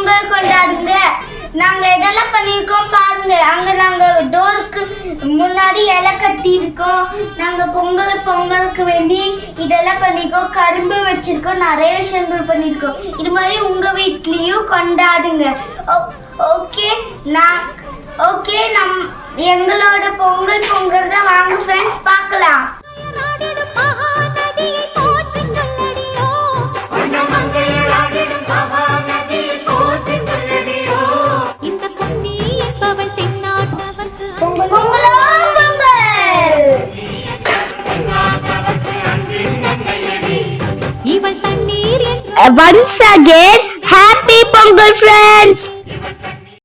பொங்கல் கொண்டாடுங்க. நாங்க இதெல்லாம் பண்ணிருக்கோம் பாருங்க. அங்க நாங்க டோருக்கு முன்னாடி இலை கட்டி இருக்கோம். நாங்க பொங்கலுக்கு வேண்டி இதெல்லாம் பண்ணிருக்கோம். கரும்பு வச்சிருக்கோம். நிறைய விஷயங்கள் பண்ணிருக்கோம். இது மாதிரி உங்க வீட்லயும் கொண்டாடுங்க. ஓகே எங்களோட பொங்கல் தான் வாங்க ஃப்ரெண்ட்ஸ் பார்க்கலாம். Once again, happy Pongal friends!